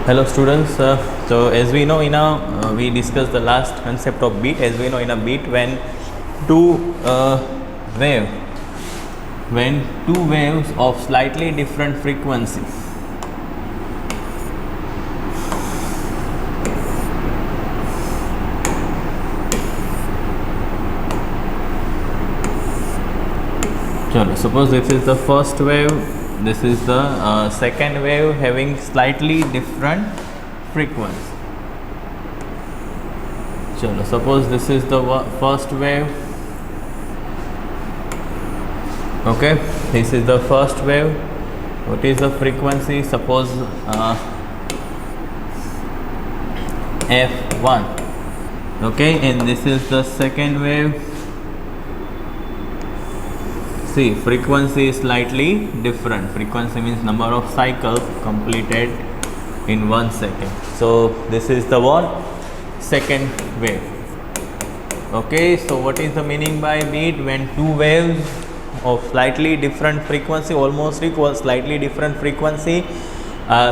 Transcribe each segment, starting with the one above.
Hello students, so as we know in a we discussed the last concept of beat. As we know in a beat, when two waves of slightly different frequency suppose this is the first wave, this is the second wave having slightly different frequency. Suppose this is the first wave. Okay, this is the first wave. What is the frequency? Suppose F1. Okay, and this is the second wave. See, frequency is slightly different. Frequency means number of cycles completed in 1 second. So this is the second wave. Okay, so what is the meaning by beat? When two waves of slightly different frequency, almost equal, slightly different frequency,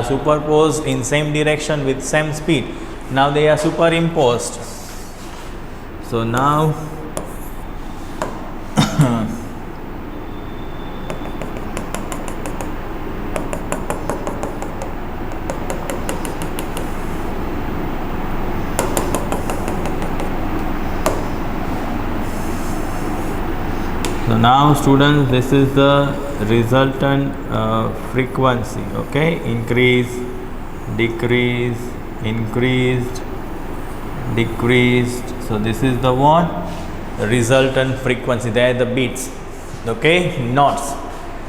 superposed in same direction with same speed. Now they are superimposed. So now now students, this is the resultant frequency. Okay, increase, decrease, increased, decreased. So this is the resultant frequency. They are the beats. Okay, knots.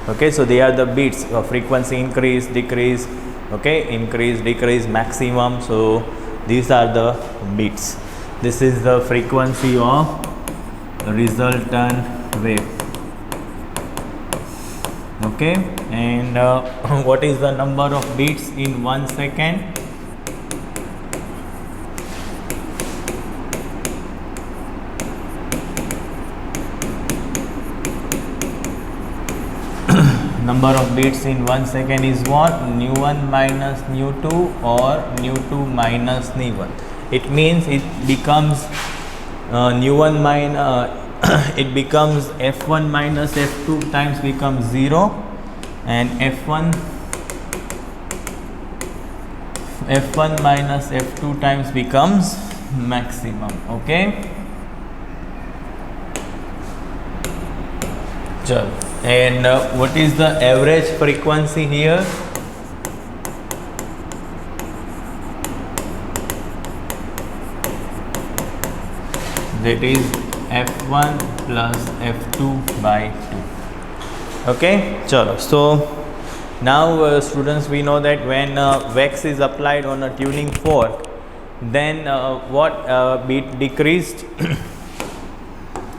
Okay, so they are the beats of frequency increase, decrease. Okay, increase, decrease, maximum. So these are the beats. This is the frequency of resultant wave. Okay, and what is the number of beats in 1 second? Number of beats in 1 second is what? Nu1 minus nu2 or nu2 minus nu1. It means it becomes nu1 minus it becomes F1 minus F2 times becomes 0, and F1 minus F2 times becomes maximum. Okay, and what is the average frequency here? That is F1 plus F2 by 2. Okay, so now students, we know that when wax is applied on a tuning fork, then what beat decreased?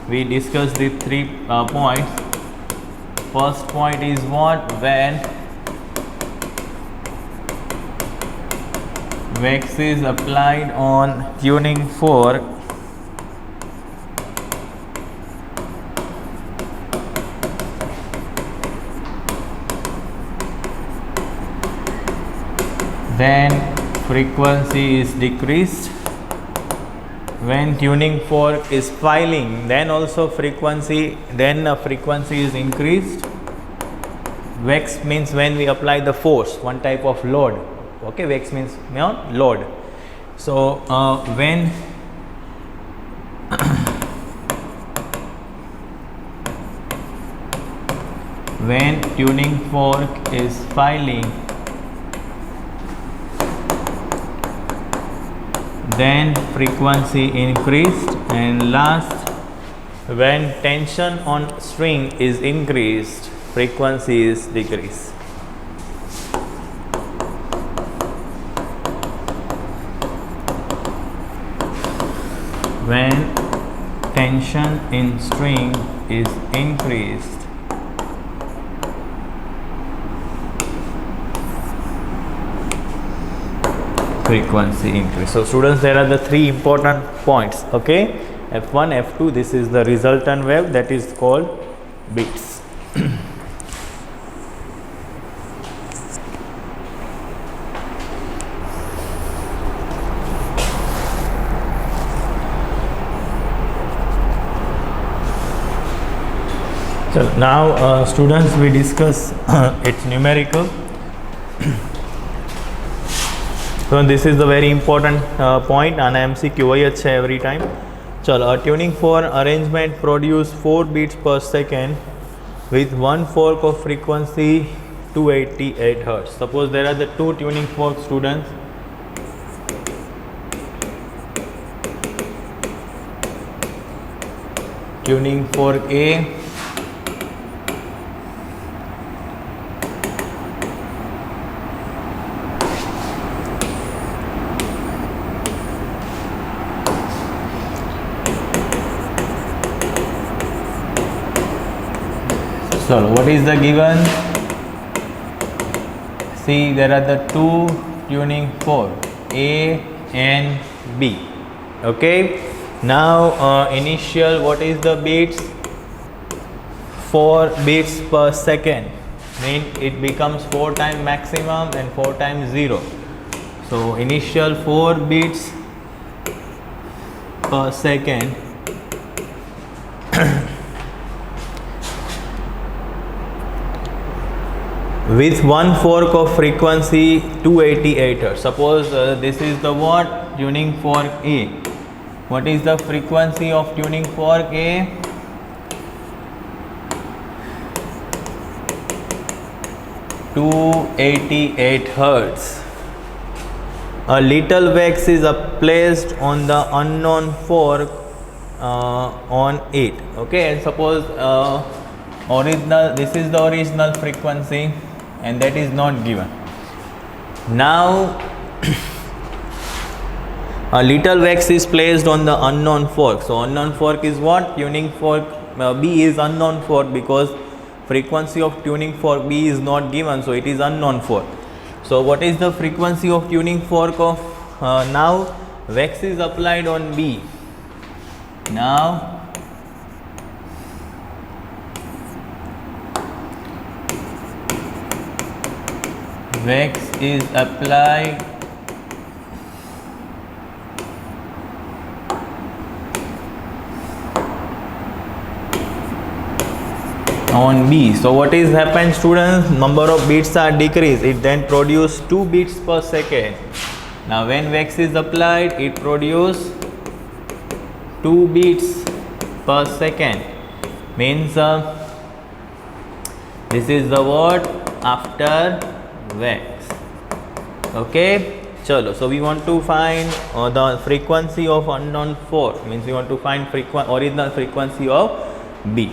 We discussed the 3 points. First point is what? When wax is applied on tuning fork, then frequency is decreased. When tuning fork is filing, then also frequency is increased. Wax means when we apply the force, one type of load. Okay, wax means load. So when tuning fork is filing, then frequency increased, and last, when tension on string is increased, frequency is decreased. When tension in string is increased, frequency increase. So students, there are the 3 important points. Okay, F1, F2, this is the resultant wave, that is called beats. So now students, we discuss its numerical. So this is the very important point and MCQ वही अच्छा है every time. चलो, a tuning fork arrangement produce 4 beats per second with one fork of frequency 288 Hz. Suppose there are the two tuning fork students. Tuning fork A, so what is the given? See, there are the two tuning fork A and B. Okay, now initial, what is the beats? 4 beats per second, mean it becomes 4 times maximum and 4 times 0. So initial 4 beats per second with one fork of frequency 288 Hz. Suppose this is the what? Tuning fork A. What is the frequency of tuning fork A? (288 Hz). A little wax is placed on the unknown fork on it. Okay, and suppose original, this is the original frequency and that is not given. Now a little wax is placed on the unknown fork. So unknown fork is what? Tuning fork B is unknown fork because frequency of tuning fork B is not given, so it is unknown fork. So what is the frequency of tuning fork of now wax is applied on B. Now wax is applied on B. So what is happened, students? Number of beats are decreased. It then produce 2 beats per second. Now when wax is applied, it produce 2 beats per second. Means this is the word after wax. Okay, chalo. So we want to find the frequency of unknown fork. Means we want to find original frequency of B.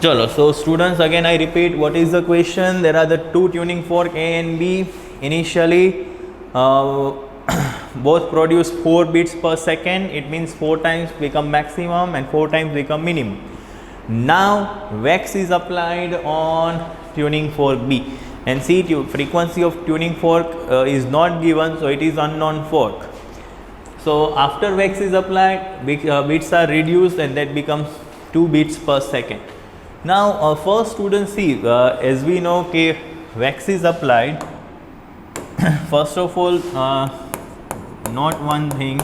Chalo. So students, again I repeat, what is the question? There are the two tuning fork A and B. Initially both produce 4 beats per second. It means 4 times become maximum and 4 times become minimum. Now wax is applied on tuning fork B. And see, frequency of tuning fork is not given, so it is unknown fork. So after wax is applied, beats are reduced and that becomes 2 beats per second. Now first students, see, as we know, okay, wax is applied. First of all, note one thing,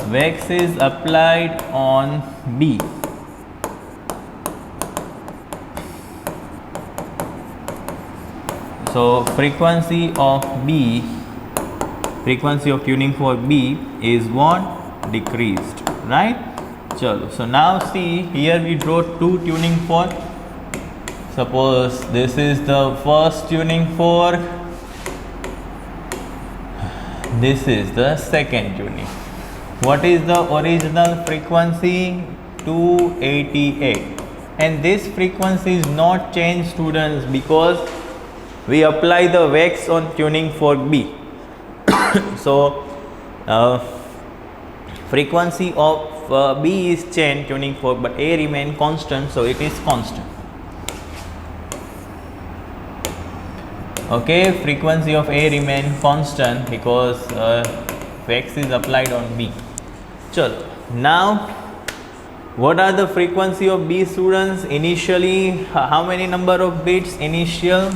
wax is applied on B. So frequency of B, frequency of tuning fork B is what? Decreased, right? Chalo. So now see, here we draw two tuning fork. Suppose this is the first tuning fork, this is the second tuning. What is the original frequency? 288. And this frequency is not changed, students, because we apply the wax on tuning fork B. So frequency of B is changed, tuning fork, but A remain constant, so it is constant. Okay, frequency of A remain constant because wax is applied on B. Chalo. Now what are the frequency of B, students? Initially, how many number of bits initial?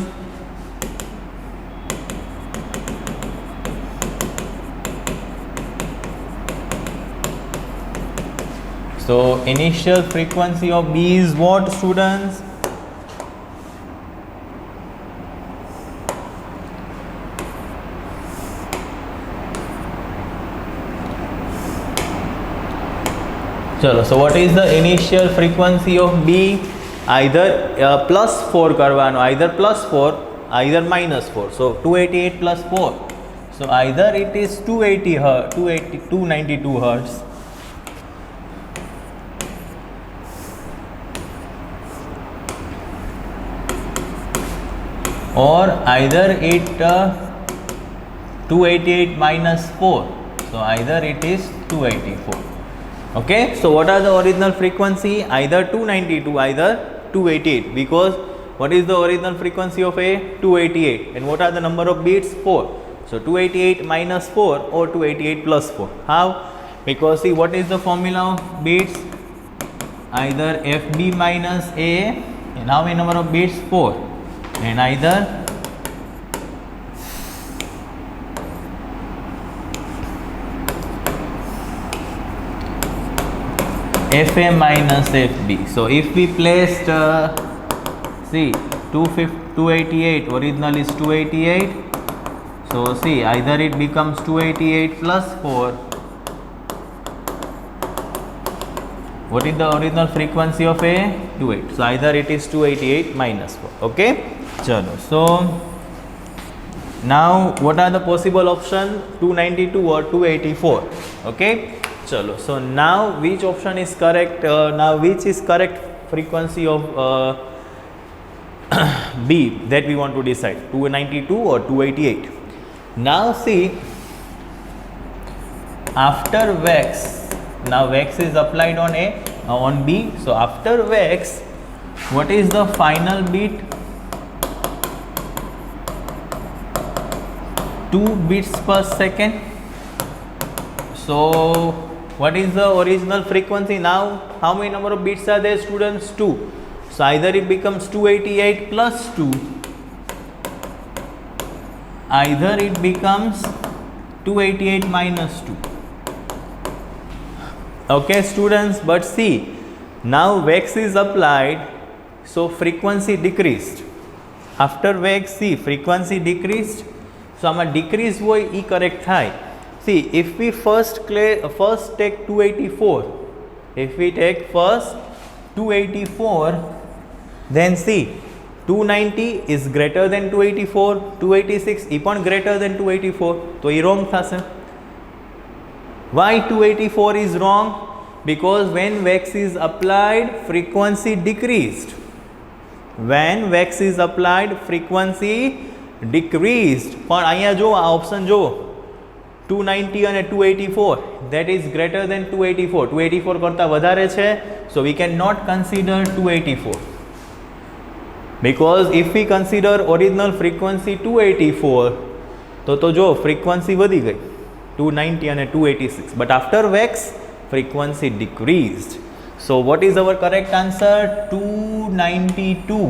So initial frequency of B is what, students? So what is the initial frequency of B? Either +4 करवानो, either +4, either -4. So 288 plus 4. So either it is 280 hertz, 292 hertz, or either it 288 minus 4. So either it is 284. Okay, so what are the original frequency? Either 292, either 288, because what is the original frequency of A? 288. And what are the number of bits? 4. So 288 minus 4 or 288 plus 4. How? Because see, what is the formula of bits? Either FB minus A, and how many number of bits? 4. And either FA minus FB. So if we placed see 288, original is 288. So see, either it becomes 288 plus 4. What is the original frequency of A? 28. So either it is 288 minus 4. Okay. Chalo. So now what are the possible options? 292 or 284. Okay. Chalo. So now which option is correct? Now which is correct frequency of B that we want to decide? 292 or 288? Now see, after VEX, now VEX is applied on A, on B. So after VEX, what is the final bit? 2 bits per second. So what is the original frequency? Now how many number of bits are there, students? 2. So either it becomes 288 plus 2, either it becomes 288 minus 2. Okay, students, but see, now VEX is applied, so frequency decreased. After VEX, see, frequency decreased. So આમાં decrease હોય એ correct થાય. See, if we first take 284, if we take first 284, then see, 290 is greater than 284, 286 even greater than 284, so it wrong thase. Why 284 is wrong? Because when VEX is applied, frequency decreased. When VEX is applied, frequency decreased. પણ અહીંયા જો આ option જો 290 અને 284, that is greater than 284. 284 કરતાં વધારે છે, so we cannot consider 284. Because if we consider original frequency 284, તો જો frequency વધી ગઈ 290 and 286. But after VEX, frequency decreased. So what is our correct answer? 292.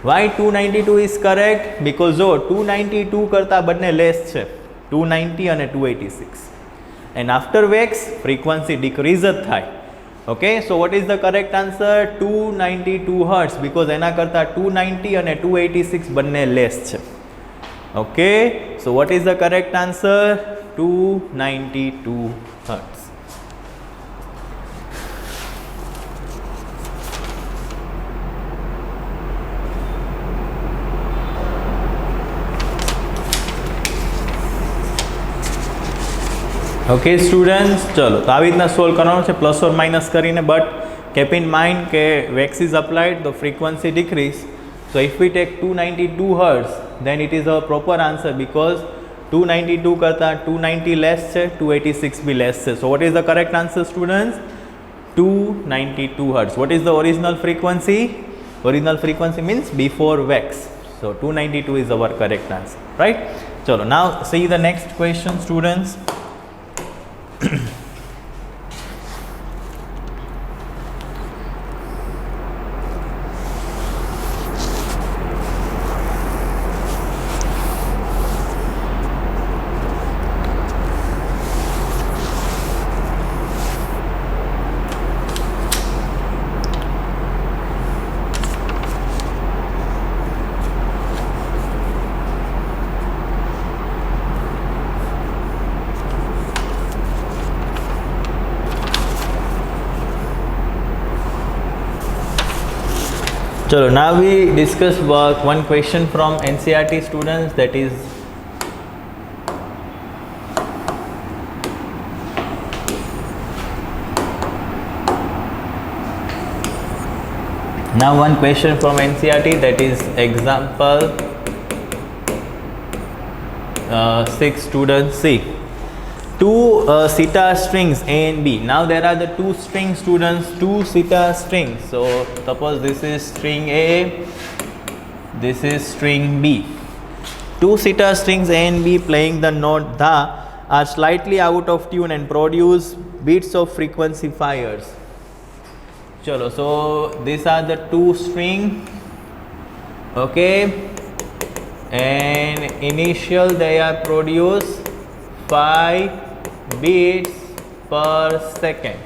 Why 292 is correct? Because જો 292 કરતાં બંને less છે, 290 and 286. And after VEX, frequency decrease થાય. Okay, so what is the correct answer? 292 hertz, because એના કરતાં 290 and 286 બંને less છે. Okay, so what is the correct answer? 292 hertz. Okay students, ચલો તો આવી રીતના સોલ્વ કરવાનું છે પ્લસ ઓર માઇનસ કરીને, બટ keep in mind કે VEX is applied, the frequency decrease. So if we take 292 hertz, then it is a proper answer, because 292 કરતાં 290 less છે, 286 भी less છે. So what is the correct answer, students? 292 hertz. What is the original frequency? Original frequency means before VEX. So 292 is our correct answer, right? चलो now see the next question, students. Chalo, now we discuss one question from NCERT students, that is now one question from NCERT, that is example 6 students C. Two sitar strings A and B. Now there are the two string students, two sitar strings. So suppose this is string A, this is string B. Two sitar strings A and B playing the note dha are slightly out of tune and produce beats of frequency 5 Hz. Chalo, so these are the two string, okay, and initial they are produce 5 beats per second.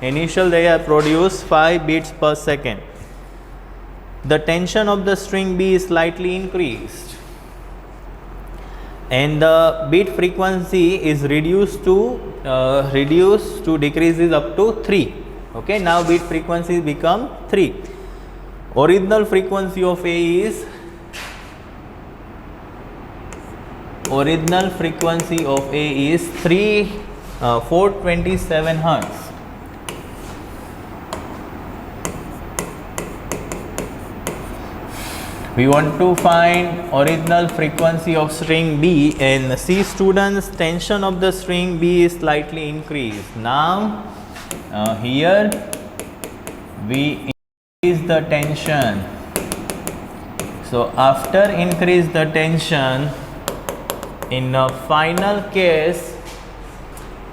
Initial they are produce 5 beats per second. The tension of the string B is slightly increased and the beat frequency is reduced to decreases up to 3. Okay, now beat frequency become 3. Original frequency of A is 427 Hz. We want to find original frequency of string B, and C students, tension of the string B is slightly increased. Now here we increase the tension. So after increase the tension, in the final case,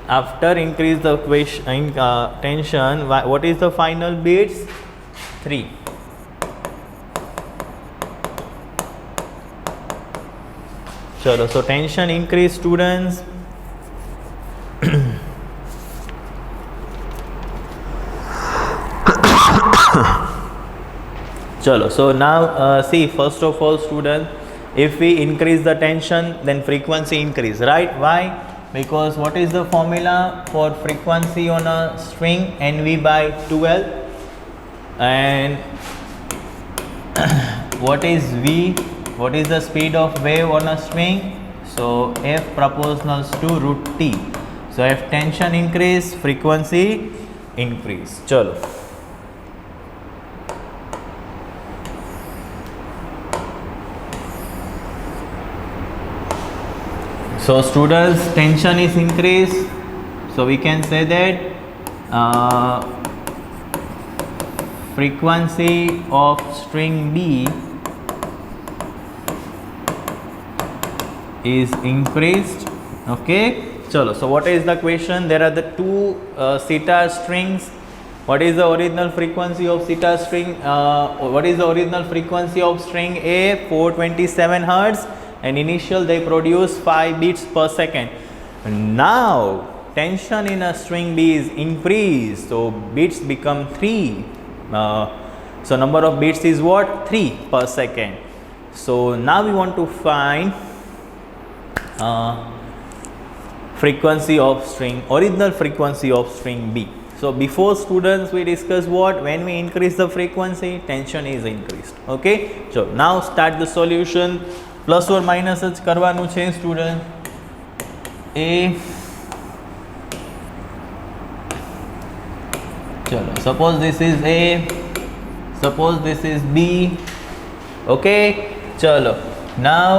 after increase the tension, what is the final beats? 3. Chalo, so tension increase students. Chalo, so now see, first of all students, if we increase the tension, then frequency increase, right? Why? Because what is the formula for frequency on a string? NV by 12. And what is V? What is the speed of wave on a string? So F proportionals to root T. So if tension increase, frequency increase. Chalo. So students, tension is increased, so we can say that frequency of string B is increased. Okay, chalo. So what is the question? There are the two sitar strings. What is the original frequency of sitar string? What is the original frequency of string A? 427 Hz. And initial they produce 5 beats per second. Now tension in a string B is increased, so beats become 3. So number of beats is what? 3 per second. So now we want to find frequency of string, original frequency of string B. So before students we discuss what? When we increase the frequency, tension is increased. Okay, so now start the solution. Plus or minus જ કરવાનું છે student. A, ચલો, suppose this is A, suppose this is B. Okay, chalo. Now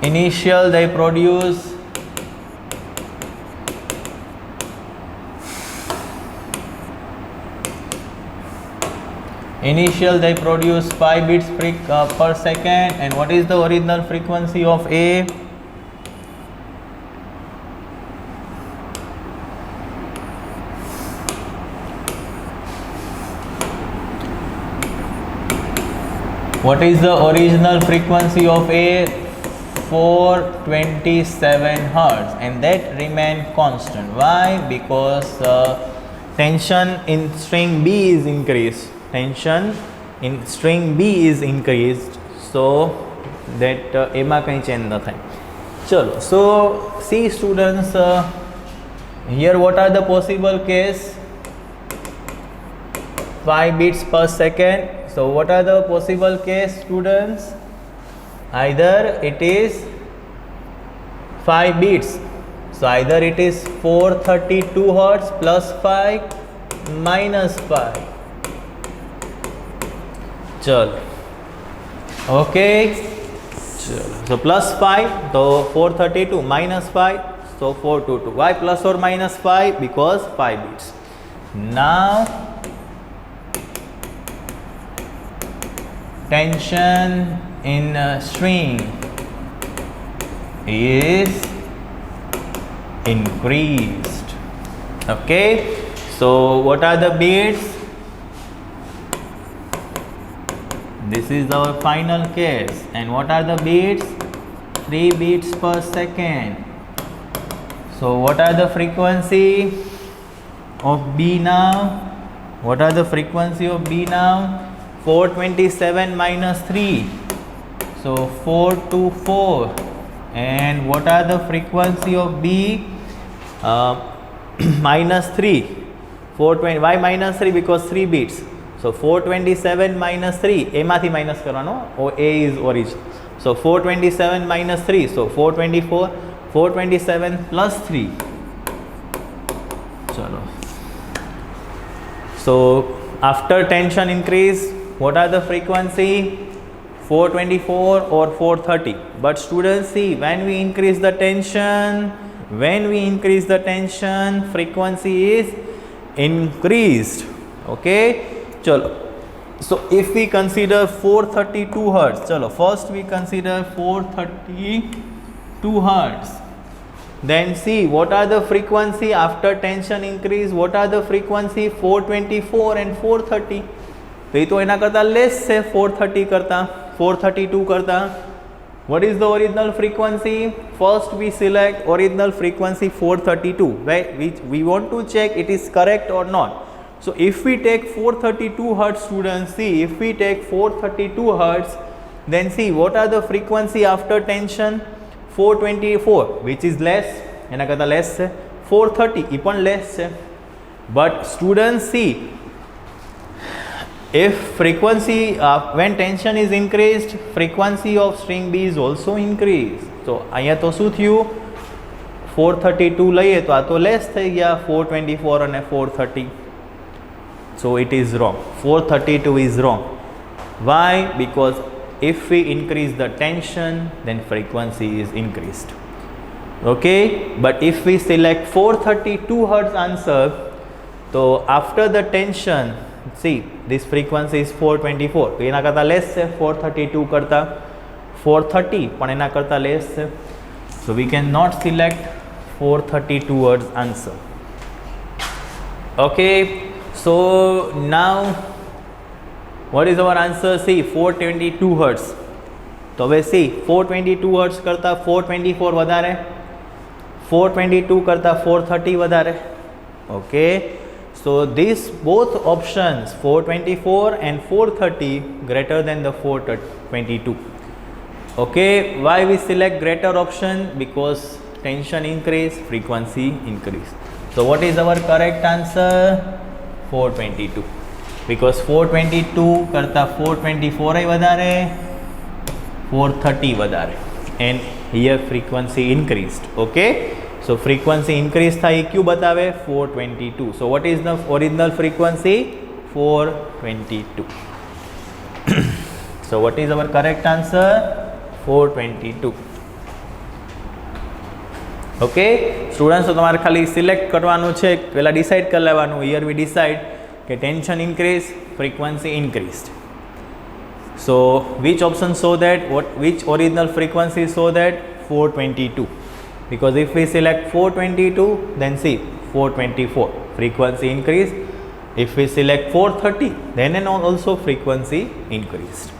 initial they produce Initial they produce 5 beats per second. And what is the original frequency of A? What is the original frequency of A? 427 Hz, and that remain constant. Why? Because tension in string B is increased. Tension in string B is increased, so that એમાં કંઈ change ન થાય. ચલો, so see students, here what are the possible case? 5 beats per second. So what are the possible case, students? Either it is 5 beats. So either it is 432 hertz plus 5 minus 5. Chalo. Okay. So plus 5, so 432 minus 5, so 422. Why plus or minus 5? Because 5 beats. Now tension in a string is increased. Okay. So what are the beats? This is our final case. And what are the beats? 3 beats per second. So what are the frequency of B now? What are the frequency of B now? 427 minus 3. So 424. And what are the frequency of B? Minus 3. 420. Why minus 3? Because 3 beats. So 427 minus 3, A mathi minus karano, or A is origin. So 427 minus 3, so 424, 427 plus 3. Chalo. So after tension increase, what are the frequency? 424 or 430. But students, see, when we increase the tension, frequency is increased. Okay. Chalo. So if we consider 432 hertz, chalo, first we consider 432 hertz. Then see what are the frequency after tension increase. What are the frequency? 424 and 430. तो ये तो इना करता less है 430 करता 432 करता. What is the original frequency? First we select original frequency 432, which we want to check it is correct or not. So if we take 432 hertz, students, see, if we take 432 hertz, then see what are the frequency after tension? 424, which is less, एना करता less है. 430, even less है. But students, see, if frequency when tension is increased, frequency of string B is also increased. So અહીંયા તો શું થયું? 432 લઈએ તો આ તો less થઈ ગયા 424 અને 430. So it is wrong. 432 is wrong. Why? Because if we increase the tension, then frequency is increased. Okay. But if we select 432 hertz answer, so after the tension, see, this frequency is 424. तो एना करता less है 432 करता 430, पण एना करता less है. So we cannot select 432 hertz answer. Okay. So now what is our answer? See, 422 hertz. तो वे see 422 hertz करता 424 વધારે, 422 करता 430 વધારે. Okay. So these both options 424 and 430 greater than the 422. Okay. Why we select greater option? Because tension increase, frequency increase. So what is our correct answer? 422. Because 422 करता 424 ही વધારે, 430 વધારે, and here frequency increased. Okay. So frequency increase था क्यों बतावे? 422. So what is the original frequency? 422. So what is our correct answer? 422. Okay students, તો તમારે ખાલી select કરવાનું છે, પહેલાં ડિસાઇડ કરી લેવાનું. હિયર વી ડિસાઇડ કે tension increase, frequency increased. So which option show that which original frequency show that? 422. Because if we select 422, then see 424 frequency increased. If we select 430, then also frequency increased.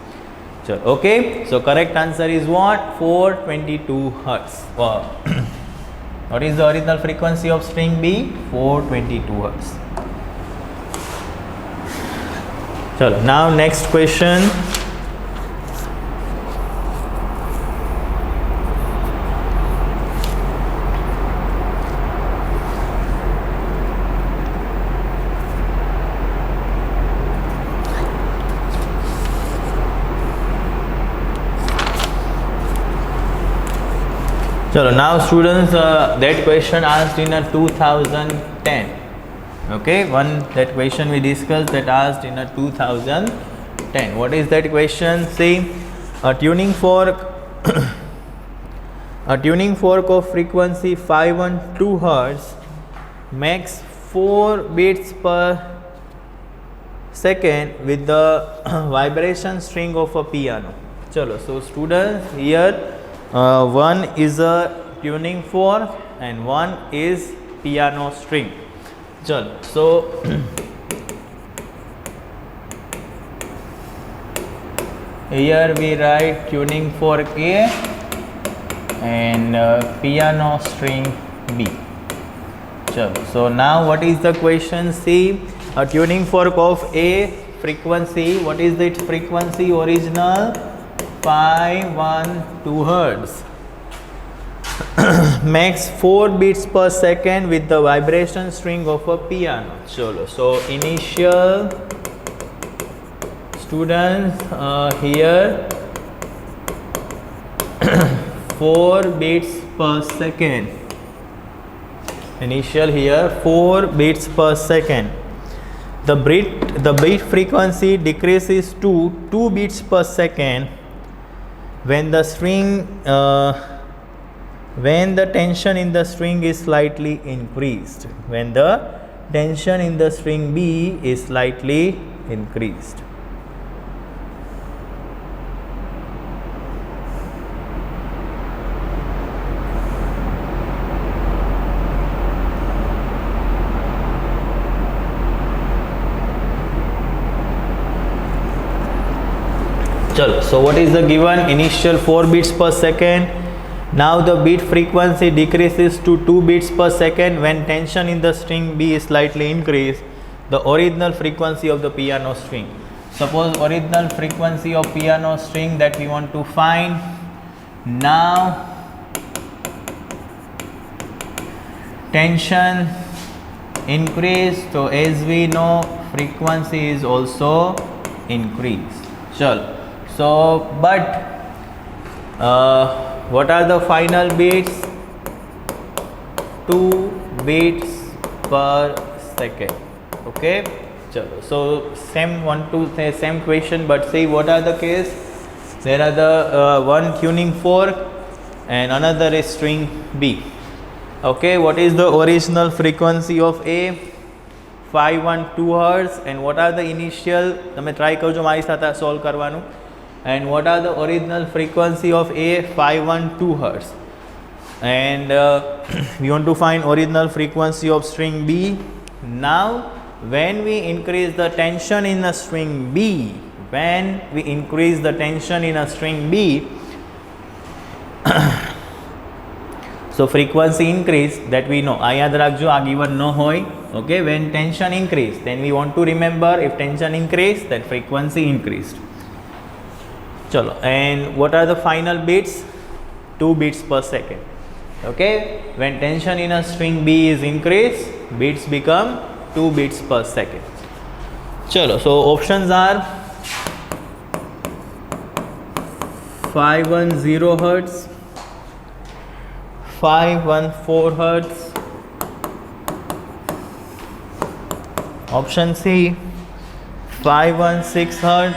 So okay, so correct answer is what? 422 hertz. Wow. What is the original frequency of string B? 422 hertz. Chalo, now next question. So now students, that question asked in 2010. Okay, that question we discussed that asked in 2010. What is that question? See, a tuning fork of frequency 512 Hz makes 4 beats per second with the vibration string of a piano. Chalo, so students, here one is a tuning fork and one is piano string. Chalo, so here we write tuning fork A and piano string B. Chalo, so now what is the question? See, a tuning fork of A frequency, what is its frequency original? 512 Hz. Makes 4 beats per second with the vibration string of a piano. Chalo, so initial students, here 4 beats per second. Initial here 4 beats per second. The beat frequency decreases to 2 beats per second when the tension in the string is slightly increased. When the tension in the string B is slightly increased. So what is the given? Initial 4 beats per second. Now the beat frequency decreases to 2 beats per second when tension in the string B is slightly increased. The original frequency of the piano string. Suppose original frequency of piano string that we want to find. Now tension increased, so as we know frequency is also increased. Chalo. So, but what are the final beats? 2 beats per second. Okay. Chalo. So same same question, but see what are the case? There are the one tuning fork and another is string B. Okay. What is the original frequency of A? 512 Hz. And what are the initial? તમે try કરજો મારી સાથે solve કરવાનું. And what are the original frequency of A? 512 Hz. And we want to find original frequency of string B. Now when we increase the tension in a string B, so frequency increase, that we know. યાદ રાખજો, આ given no હોય. Okay, when tension increase, then we want to remember if tension increase, then frequency increased. Chalo, and what are the final beats? 2 beats per second. Okay, when tension in a string B is increased, beats become 2 beats per second. Chalo, so options are 510 Hz, 514 Hz, option C 516 Hz,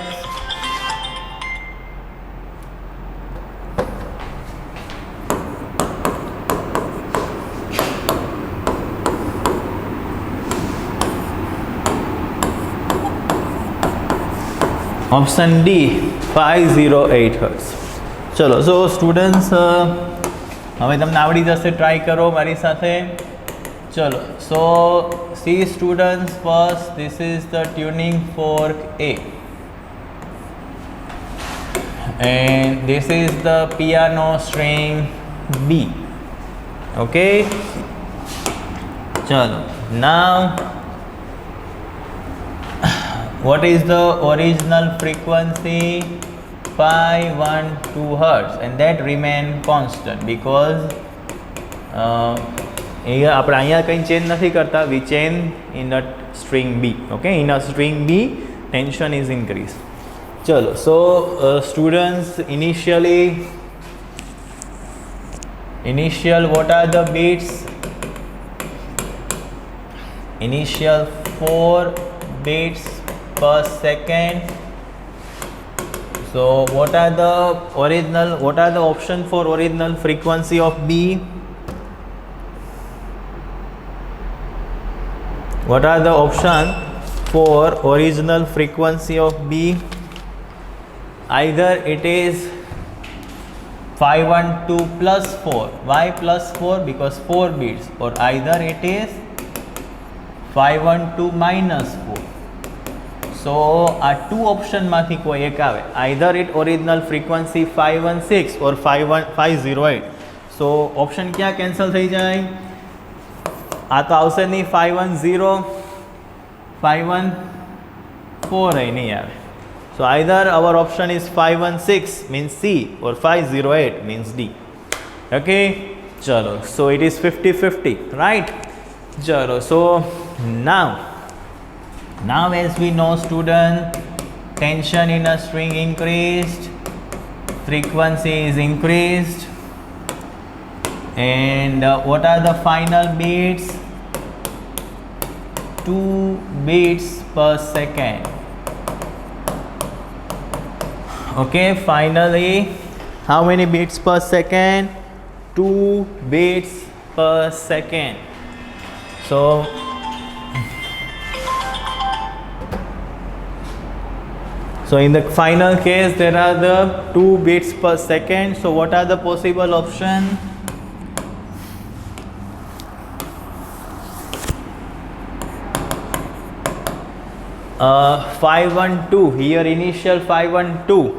option D 508 Hz. ચલો, so students, હવે તમને આવડી જશે, try કરો મારી સાથે. ચલો, so see students, first this is the tuning fork A and this is the piano string B. Okay, chalo, now what is the original frequency? 512 Hz, and that remain constant because આપણે અહીંયા કંઈ change નથી કરતા. we change in a string B. Okay, in a string B tension is increased. चलो, so students, initially Initial, what are the bits? Initial 4 bits per second. So what are the option for original frequency of B? What are the option for original frequency of B? Either it is 512 plus 4. Why plus 4? Because 4 bits. Or either it is 512 minus 4. So આ two ઓપ્શનમાંથી કોઈ એક આવે. Either it original frequency 516 or 508. So option ક્યાં cancel થઈ જાય? આ તો આવશે નહીં 510, 514 એ નહીં આવે. So either our option is 516 means C or 508 means D. Okay, chalo. So it is 50-50, right? Chalo. So now as we know, student, tension in a string increased, frequency is increased, and what are the final bits? 2 bits per second. Okay, finally, how many bits per second? 2 bits per second. So in the final case, there are the 2 bits per second. So what are the possible options? Uh, 512. Here initial 512.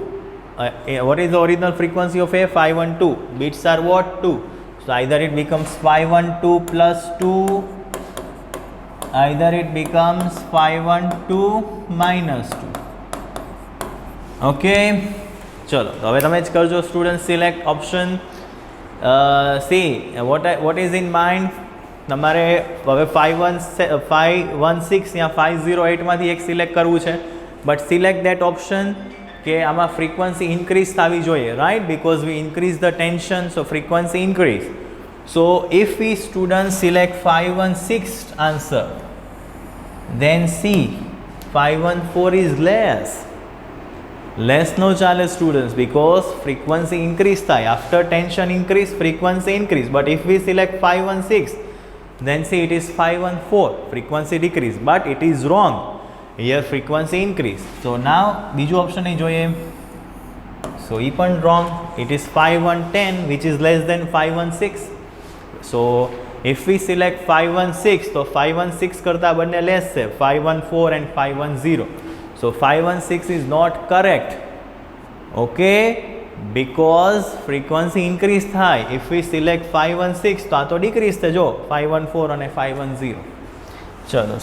What is the original frequency of A? 512. Bits are what? 2. So either it becomes 512 plus 2. Either it becomes 512 minus 2. Okay, ચલો તો હવે તમે જ કરજો student select option C. what is in mind? તમારે હવે 516 યા 508 માંથી એક સિલેક્ટ કરવું છે. બટ સિલેક્ટ દેટ ઓપ્શન કે આમાં ફ્રીક્વન્સી ઇન્ક્રીઝ થવી જોઈએ, right? Because we increase the tension, so frequency increase. So if V student select 516 answer, then C 514 is less no ચાલે students, because frequency increase થાય. After tension increase, frequency increase. But if we select 516, then see it is 514, frequency decrease. But it is wrong. Here frequency increase. So now બીજું option નહીં જોઈએ. So એ પણ wrong. It is 510 which is less than 516. So if we select 516, તો 516 કરતાં બંને less છે, 514 and 510. So 516 is not correct. Okay, because frequency increase થાય. If we select 516, તો આ તો decrease છે જો 514 અને 510. ચલો,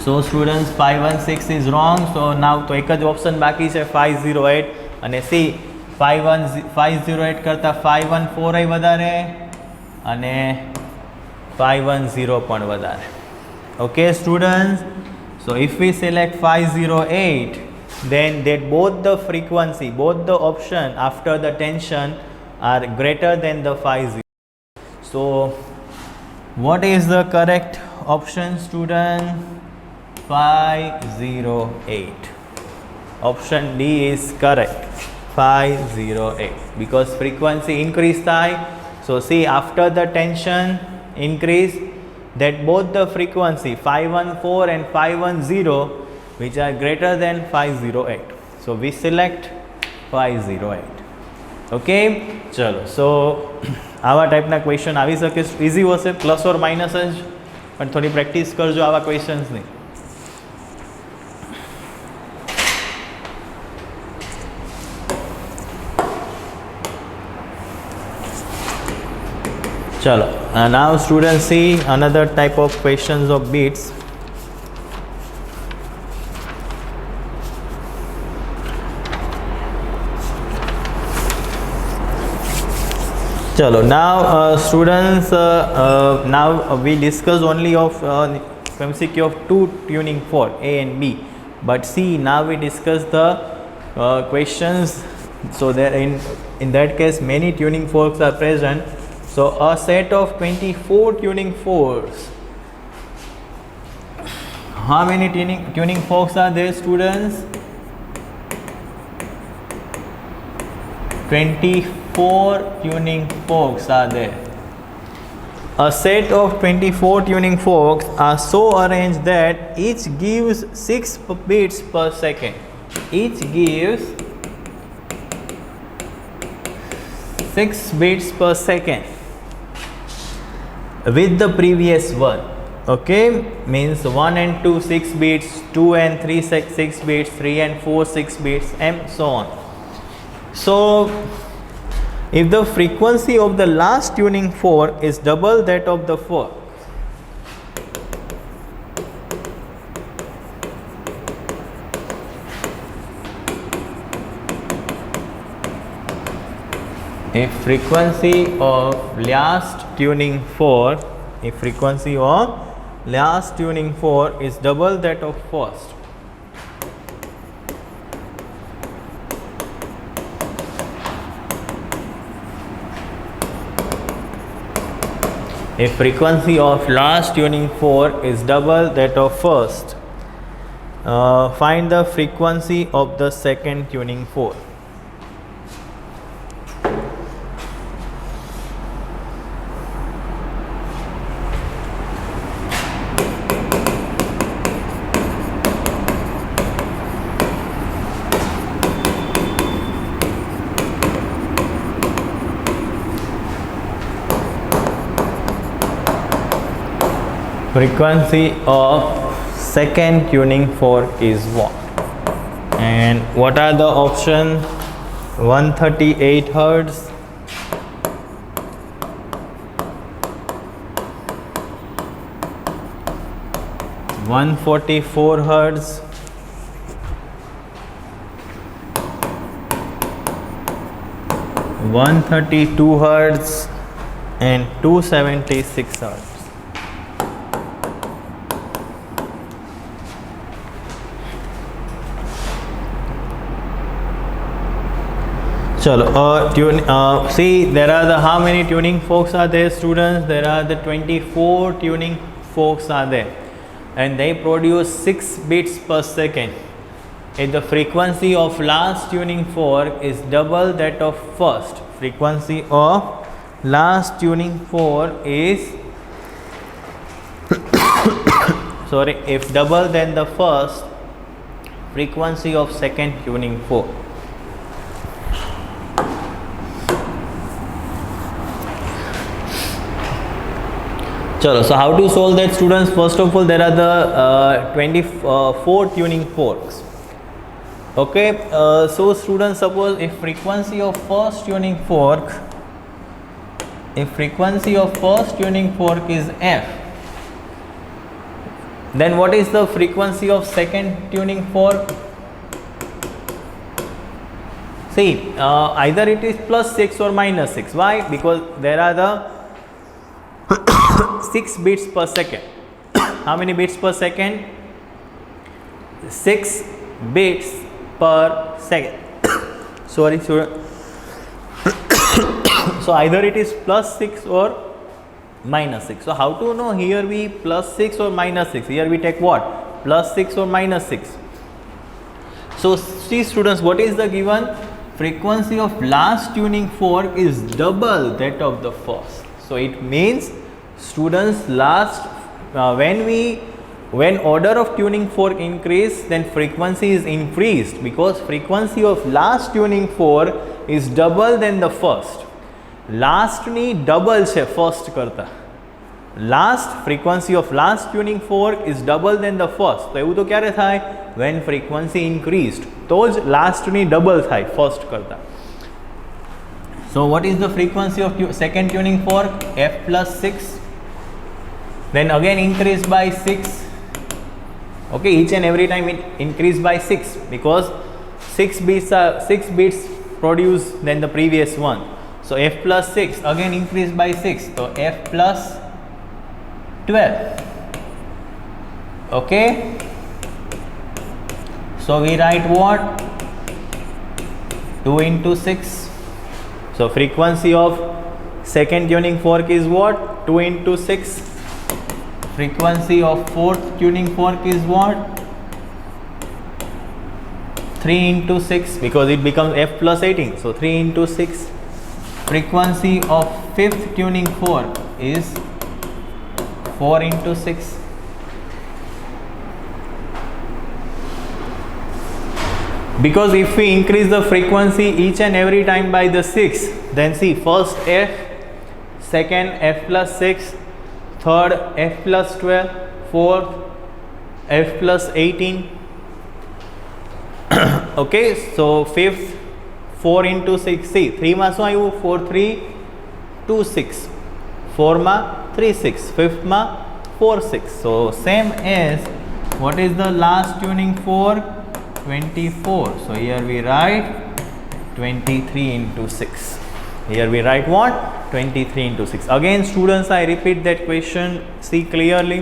so students 516 is wrong. So now તો એક જ ઓપ્શન બાકી છે 508 અને C 508 કરતાં 514 વધારે અને 510 પણ વધારે. Okay students, so if we select 508, then that both the frequency, both the option after the tension are greater than the 50. So what is the correct option student? 508. Option D is correct. 508 because frequency increase થાય. So see, after the tension increase, that both the frequency 514 and 510 which are greater than 508. So we select 508. Okay, ચલો. So આવા ટાઈપના question આવી શકે. Easy હશે, plus or minus જ, પણ થોડી પ્રેક્ટિસ કરજો આવા ક્વેશ્ચન્સની. Chalo. Now students see another type of questions of bits. Chalo. Now students, now we discuss only of MCQ of 2 tuning fork A and B. But see, now we discuss the questions So there in that case many tuning forks are present. So a set of 24 tuning forks. How many tuning forks are there, students? 24 tuning forks are there. A set of 24 tuning forks are so arranged that each gives 6 beats per second. Each gives 6 beats per second with the previous one. Okay, means 1 and 2 6 beats, 2 and 3 6 beats, 3 and 4 6 beats, and so on. So if the frequency of the last tuning fork is double that of the first, if frequency of last tuning fork is double that of first, if frequency of last tuning fork is double that of first, find the frequency of the second tuning fork. Frequency of second tuning fork is what? And what are the options? 138 Hertz, 144 Hertz, 132 Hertz, and 276 Hertz. Chalo, see, there are the how many tuning forks are there, students? There are the 24 tuning forks are there, and they produce 6 beats per second. If the frequency of last tuning fork is double that of first, frequency of last tuning fork is sorry, if double than the first, frequency of second tuning fork. Chalo, so how to solve that, students? First of all, there are the 24 tuning forks. Okay, so students, suppose if frequency of first tuning fork, is f, then what is the frequency of second tuning fork? See, either it is plus 6 or minus 6. Why? Because there are the 6 beats per second. How many beats per second? 6 beats per second. Sorry, student. So either it is plus 6 or minus 6. So how to know here we plus 6 or minus 6? Here we take what? Plus 6 or minus 6. So see, students, what is the given? Frequency of last tuning fork is double that of the first. So it means, students, last when order of tuning fork increase, then frequency is increased, because frequency of last tuning fork is double than the first. Last ni double છે first કરતા. Last frequency of last tuning fork is double than the first. તો એવું તો ક્યારે થાય? When frequency increased, તો જ last ની double થાય first કરતા. So what is the frequency of second tuning fork? F plus 6. Then again increase by 6. Okay, each and every time it increase by 6, because 6 beats produced than the previous one. So F plus 6 again increase by 6. So F plus 12. Okay. So we write what? 2 into 6. So frequency of second tuning fork is what? 2 into 6. Frequency of fourth tuning fork is what? 3 into 6, because it becomes f plus 18. So 3 into 6. Frequency of fifth tuning fork is 4 into 6. Because if we increase the frequency each and every time by the 6, then see, first f, second f plus 6, third f plus 12, fourth f plus 18. Okay, so fifth 4 into 6. See, 3 માં શું આવ્યું? 4 3 2 6. 4 માં 3 6. Fifth માં 4 6. So same as what is the last tuning fork? 24. So here we write 23 into 6. Here we write what? 23 into 6. Again students, I repeat that question. See clearly.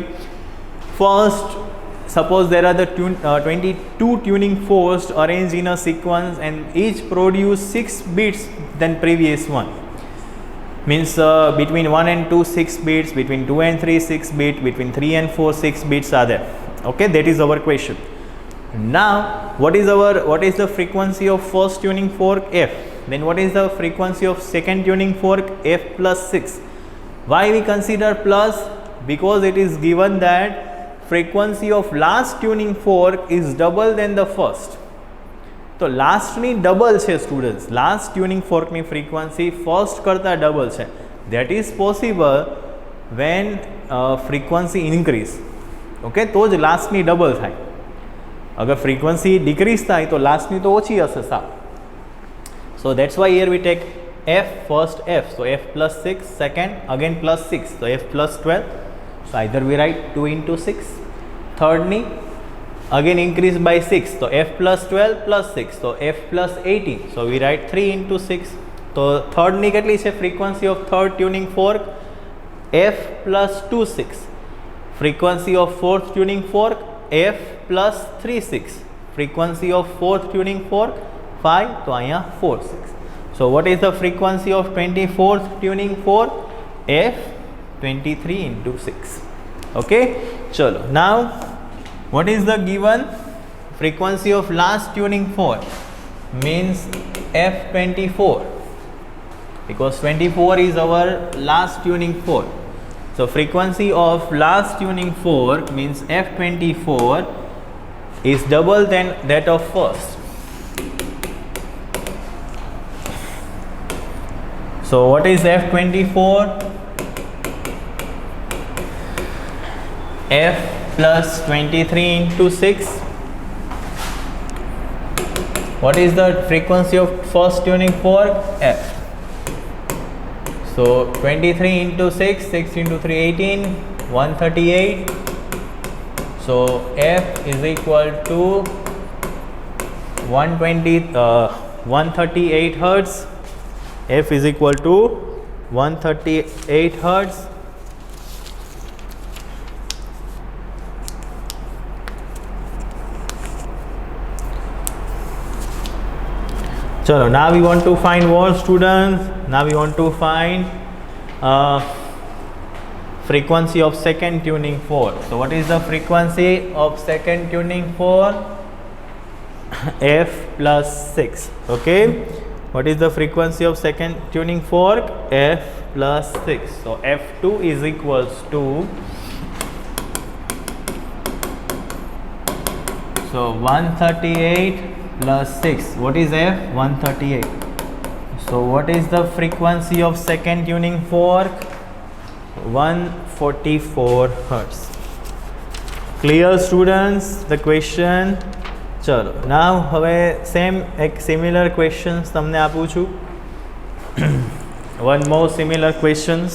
First, suppose there are the 22 tuning forks arranged in a sequence and each produce 6 bits than previous one. Means between 1 and 2 6 bits, between 2 and 3 6 bits, between 3 and 4 6 bits are there. Okay, that is our question. Now what is the frequency of first tuning fork? F. Then what is the frequency of second tuning fork? F plus 6. Why we consider plus? Because it is given that frequency of last tuning fork is double than the first. So last ની double છે students. Last tuning fork ની frequency first કરતા double છે. That is possible when frequency increase. Okay, તો જ last ની double થાય. अगर frequency decrease થાય તો last ની તો ઓછી હશે સાહેબ. So that's why here we take f, first f. So f plus 6, second again plus 6. So f plus 12. So either we write 2 into 6. Third ni again increase by 6. So f plus 12 plus 6. So f plus 18. So we write 3 into 6. So third ni કેટલી છે? Frequency of third tuning fork f plus 2 6. Frequency of fourth tuning fork f plus 3 6. Frequency of fourth tuning fork 5. तो અહીંયા 4 6. So what is the frequency of 24th tuning fork? F 23 into 6. Okay, chalo. Now what is the given frequency of last tuning fork? Means F24, because 24 is our last tuning fork. So frequency of last tuning fork means F24 is double than that of first. So what is F24? F plus 23 into 6. What is the frequency of first tuning fork? F. So 23 into 6, 6 into 3 18, 138. So F is equal to 138 hertz. F is equal to 138 hertz. Chalo, now we want to find what, students? Now we want to find frequency of second tuning fork. So what is the frequency of second tuning fork? F plus 6. Okay, what is the frequency of second tuning fork? F plus 6. So F2 is equals to, so 138 plus 6. What is F? 138. So what is the frequency of second tuning fork? 144 hertz. Clear students the question? ચલો now હવે same એક similar questions તમને આપું છું. One more similar questions.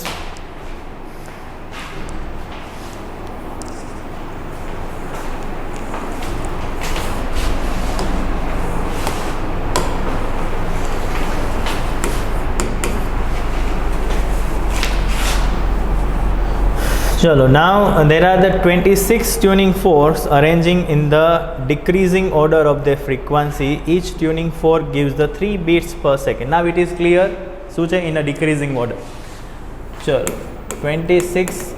Chalo, now there are the 26 tuning forks arranging in the decreasing order of their frequency. Each tuning fork gives the 3 beats per second. Now it is clear, Suche, in a decreasing order. Chalo, 26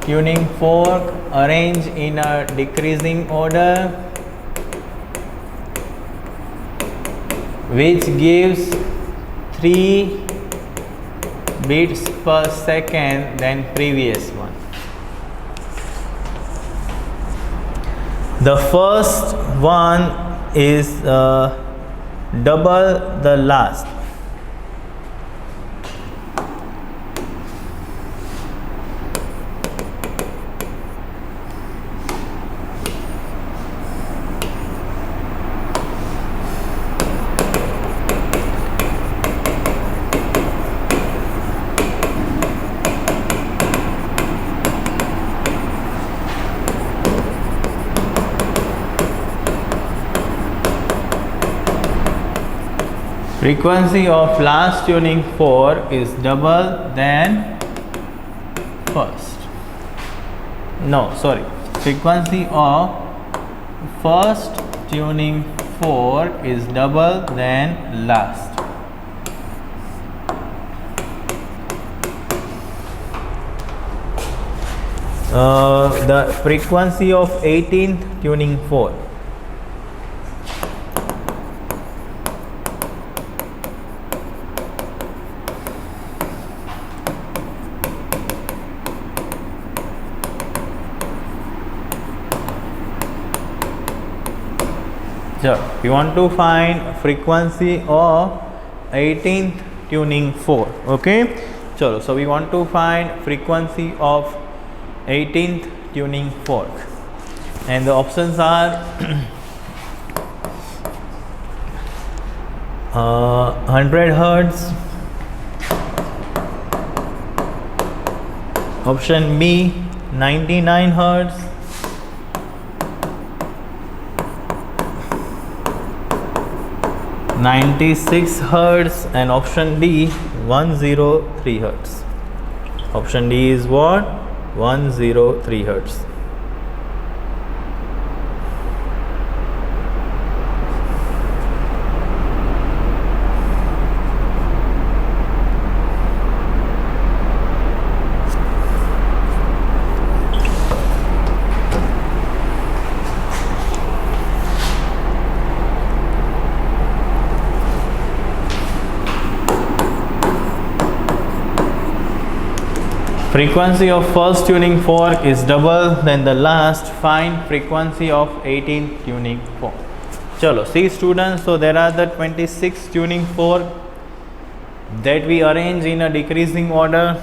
tuning fork arranged in a decreasing order, which gives 3 beats per second than previous one. The first one is double the last. Frequency of last tuning fork is double than first. No, sorry. Frequency of first tuning fork is double than last. The frequency of 18th tuning fork. So, we want to find frequency of 18th tuning fork. Okay. So we want to find frequency of 18th tuning fork, and the options are 100 Hertz, option B 99 Hertz, 96 Hertz, and option D 103 Hertz. Option D is what? 103 Hertz. Frequency of first tuning fork is double than the last. Find frequency of 18th tuning fork. Chalo, see students, so there are the 26 tuning fork that we arrange in a decreasing order.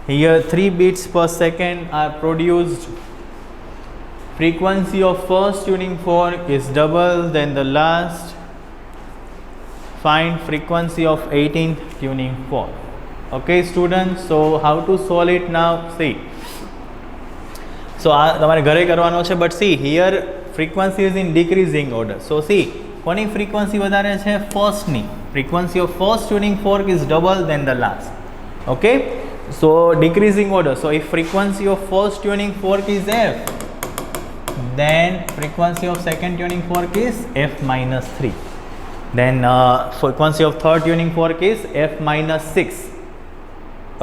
Here 3 beats per second are produced. Frequency of first tuning fork is double than the last. Find frequency of 18th tuning fork. Okay students, so how to solve it now? See, so તમારે ઘરે કરવાનો છે, but see here frequency is in decreasing order. So see, કોની frequency વધારે છે? First ની. Frequency of first tuning fork is double than the last. Okay, so decreasing order. So if frequency of first tuning fork is F, then frequency of second tuning fork is F minus 3. Then frequency of third tuning fork is F minus 6.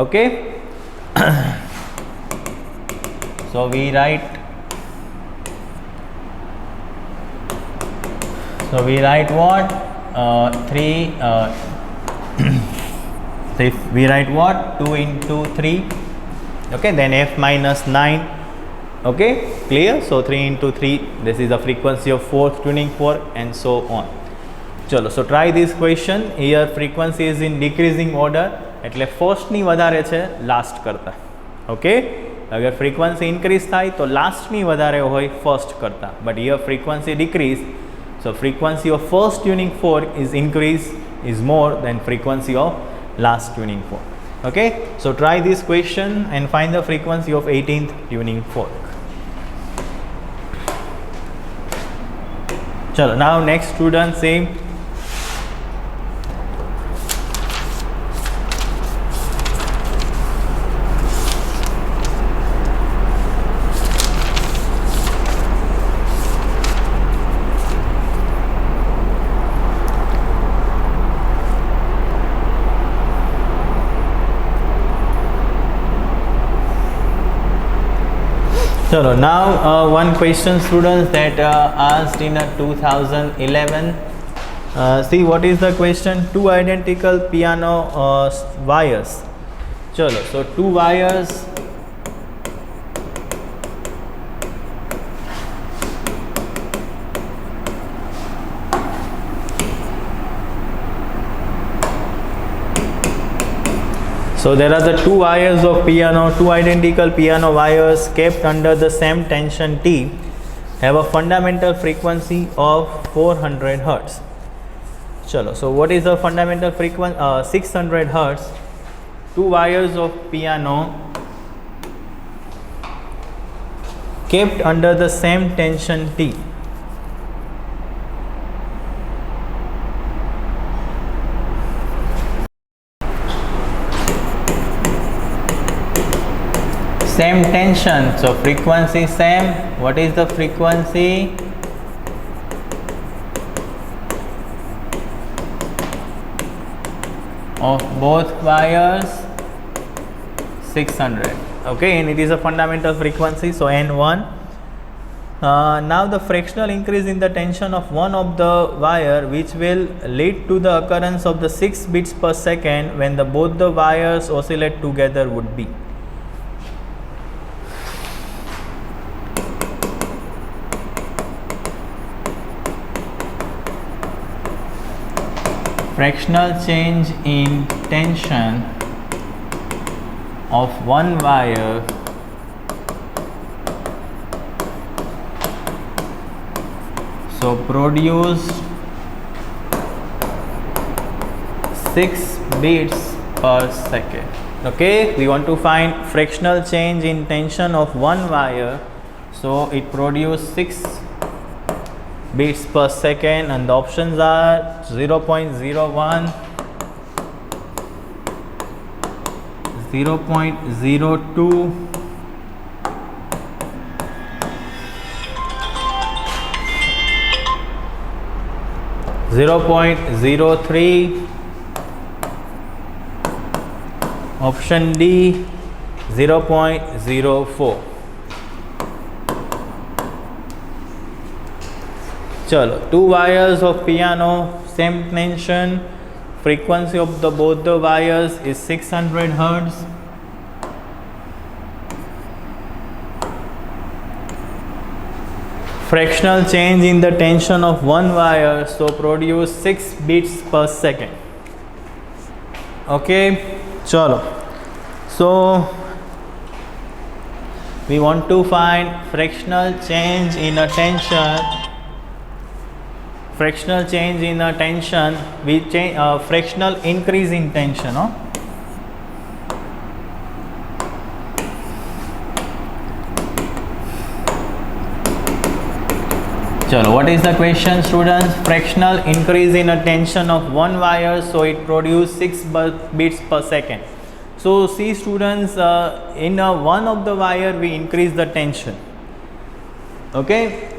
Okay. So we write what? 3 so if we write what? 2 into 3. Okay, then F minus 9. Okay, clear? So 3 into 3, this is the frequency of fourth tuning fork, and so on. Chalo, so try this question. Here frequency is in decreasing order, એટલે ફર્સ્ટની વધારે છે last કરતાં. Okay, અગર frequency increase થાય તો લાસ્ટની વધારે હોય first કરતાં, but here frequency decrease, so frequency of first tuning fork is more than frequency of last tuning fork. Okay, so try this question and find the frequency of 18th tuning fork. Chalo, now next student, same. So now one question, students, that asked in 2011. See, what is the question? Two identical piano wires. Chalo, so two wires. So there are the two wires of piano, two identical piano wires kept under the same tension T, have a fundamental frequency of 400 Hertz. Chalo, so what is the fundamental frequency? 600 Hertz. Two wires of piano kept under the same tension T. Same tension, so frequency same. What is the frequency? Of both wires? 600. Okay, and it is a fundamental frequency, so N1. Now the fractional increase in the tension of one of the wire, which will lead to the occurrence of the 6 beats per second when both the wires oscillate together, would be. Fractional change in tension of one wire so produce 6 beats per second. Okay, we want to find fractional change in tension of one wire, so it produces 6 beats per second, and the options are 0.01, 0.02, 0.03, option D 0.04. Chalo, two wires of piano, same tension, frequency of both the wires is 600 Hertz. Fractional change in the tension of one wire, so produce 6 beats per second. Okay, chalo. So we want to find fractional change in a tension. Fractional change in a tension, we change fractional increase in tension. Chalo, what is the question, students? Fractional increase in a tension of one wire, so it produces 6 beats per second. So see, students, in one of the wire we increase the tension. Okay.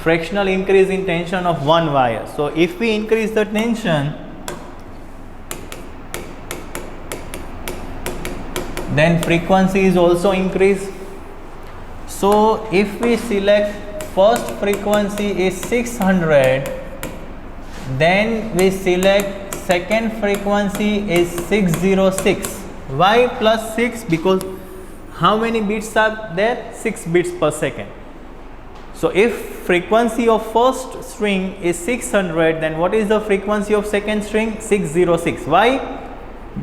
Fractional increase in tension of one wire. So if we increase the tension, then frequency is also increased. So if we select first frequency is 600, then we select second frequency is 606. Why plus 6? Because how many beats are there? 6 beats per second. So if frequency of first string is 600, then what is the frequency of second string? 606. Why?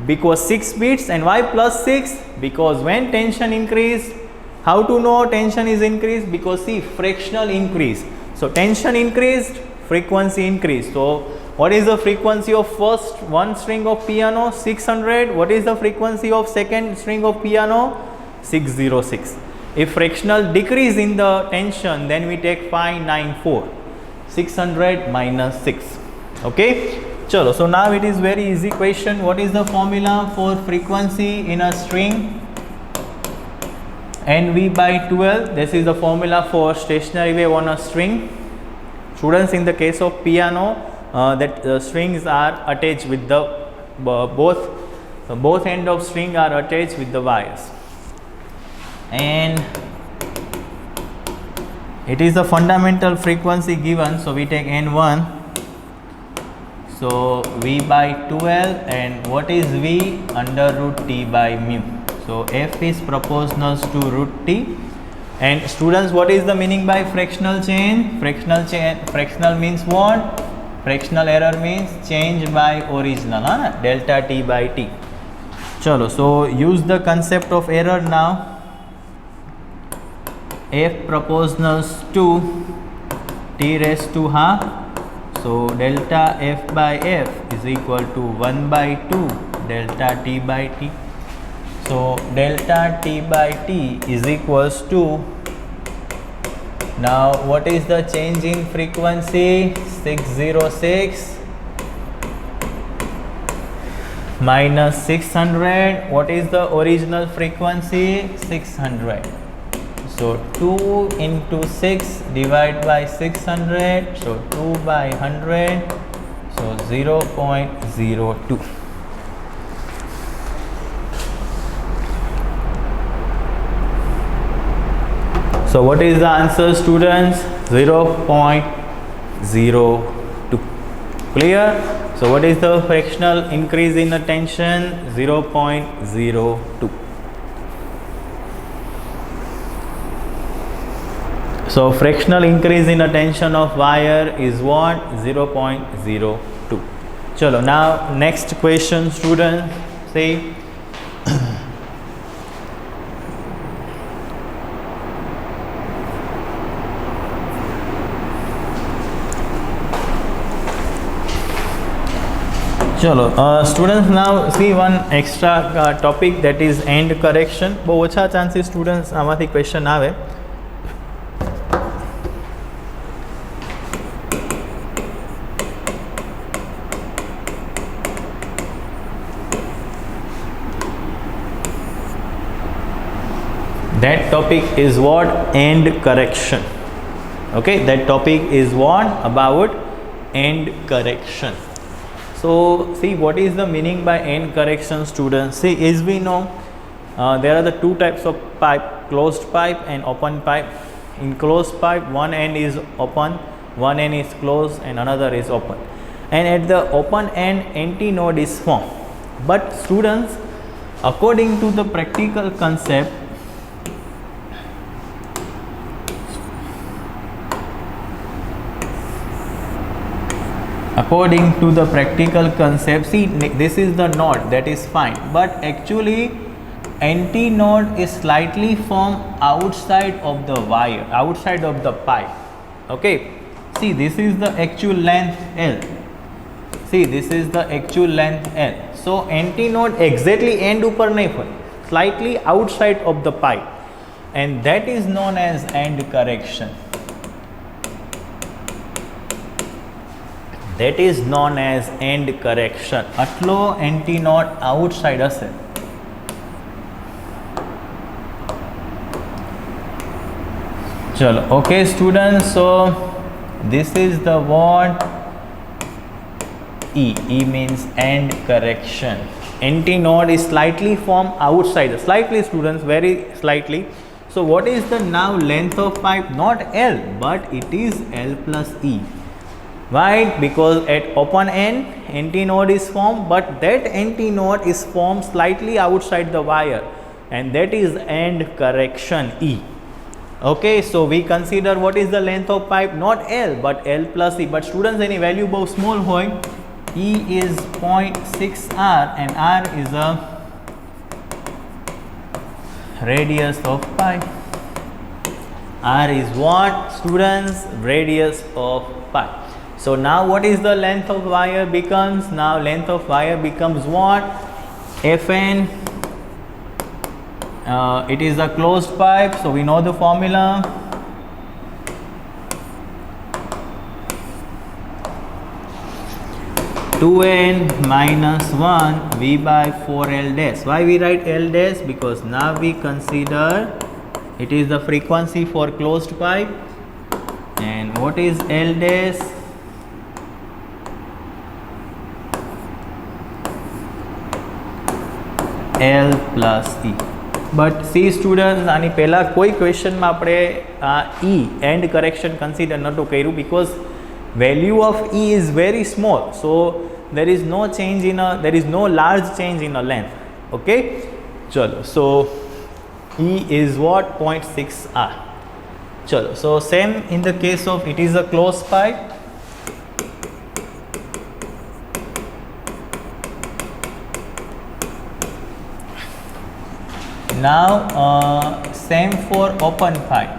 Because 6 beats. And why plus 6? Because when tension increased, how to know tension is increased? Because see, fractional increase. So tension increased, frequency increased. So what is the frequency of first one string of piano? 600. What is the frequency of second string of piano? 606. If fractional decrease in the tension, then we take 594. 600 minus 6. Okay. Chalo. So now it is very easy question. What is the formula for frequency in a string? NV by 12. This is the formula for stationary wave on a string. Students, in the case of piano, that strings are attached with the both end of string are attached with the wires. And It is the fundamental frequency given, so we take N1. So V by 12, and what is V? Under root T by mu. So F is proportional to root T. And students, what is the meaning by fractional change? Fractional means what? Fractional error means change by original, delta T by T. Chalo, so use the concept of error now. F proportionals to T raised to half. So delta F by F is equal to 1 by 2 delta T by T. So delta T by T is equals to, now what is the change in frequency? 606 minus 600. What is the original frequency? 600. So 2 into 6 divided by 600. So 2 by 100. So 0.02. So what is the answer, students? 0.02. Clear? So what is the fractional increase in the tension? 0.02. So fractional increase in the tension of wire is what? 0.02. Chalo, now next question, students. See. Chalo, students, now see one extra topic, that is end correction. But ocha chances students amathi question aave. That topic is what? End correction. Okay, that topic is what? About end correction. So see, what is the meaning by end correction, students? See, as we know, there are the two types of pipe, closed pipe and open pipe. In closed pipe, one end is open, one end is closed, and another is open. And at the open end, antinode is formed. But students, according to the practical concept, see, this is the node, that is fine, but actually antinode is slightly formed outside of the wire, outside of the pipe. Okay, see, this is the actual length L. See, this is the actual length L. So antinode exactly end upar nahi hoy, slightly outside of the pipe, and that is known as end correction. That is known as end correction. Atlo antinode outside hase. Chalo, okay students, so this is the word E. E means end correction. Antinode is slightly formed outside, slightly students, very slightly. So what is the now length of pipe? Not L, but it is L plus E. Why? Because at open end, antinode is formed, but that antinode is formed slightly outside the wire, and that is end correction E. Okay, so we consider what is the length of pipe? Not L, but L plus E. But students, any value both small hoy, E is 0.6 R, and R is a radius of pipe. R is what, students? Radius of pipe. So now what is the length of wire becomes? Now length of wire becomes what? Fn. It is a closed pipe, so we know the formula. (2n minus 1 V by 4L dash). Why we write L dash? Because now we consider it is the frequency for closed pipe. And what is L dash? L plus E. But she students આની પહેલાં કોઈ ક્વેશ્ચનમાં આપણે E and correction consider નહોતું કર્યું because value of E is very small, so there is no large change in a length. Okay, chalo, so E is what? 0.6 R. Chalo, so same in the case of it is a closed pipe. Now same for open pipe.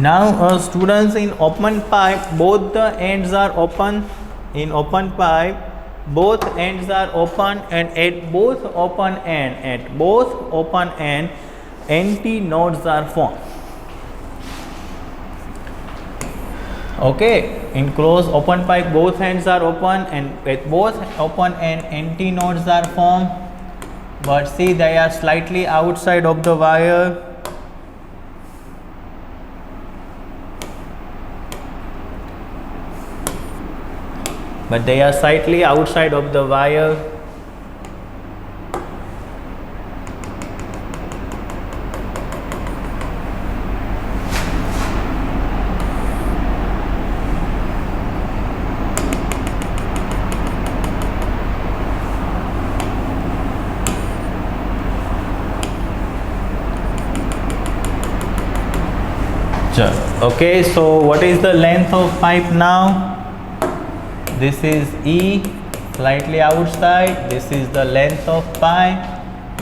Now students, in open pipe both the ends are open. In open pipe both ends are open, and at both open end NT nodes are formed. Okay, in closed open pipe both ends are open, and at both open end NT nodes are formed, but see they are slightly outside of the wire. But they are slightly outside of the wire. Okay, so what is the length of pipe now? This is E, slightly outside. This is the length of pipe.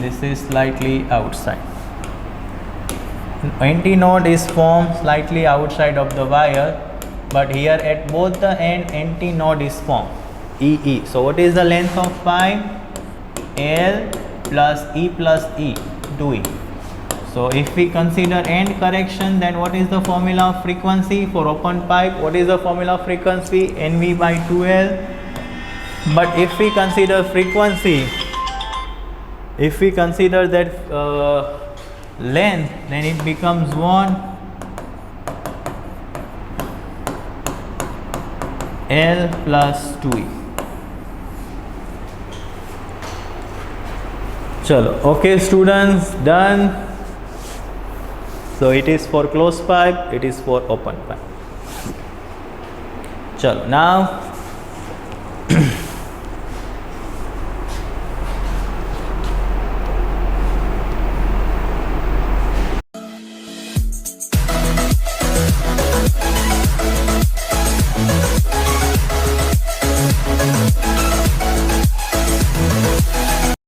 This is slightly outside. NT node is formed slightly outside of the wire, but here at both the end NT node is formed, EE. So what is the length of pipe? L plus E 2E. So if we consider end correction, then what is the formula of frequency for open pipe? What is the formula of frequency? NV by 2L. But if we consider frequency, if we consider that length, then it becomes 1 L plus 2E. Chalo, okay students, done. So it is for closed pipe, it is for open pipe. Chalo, now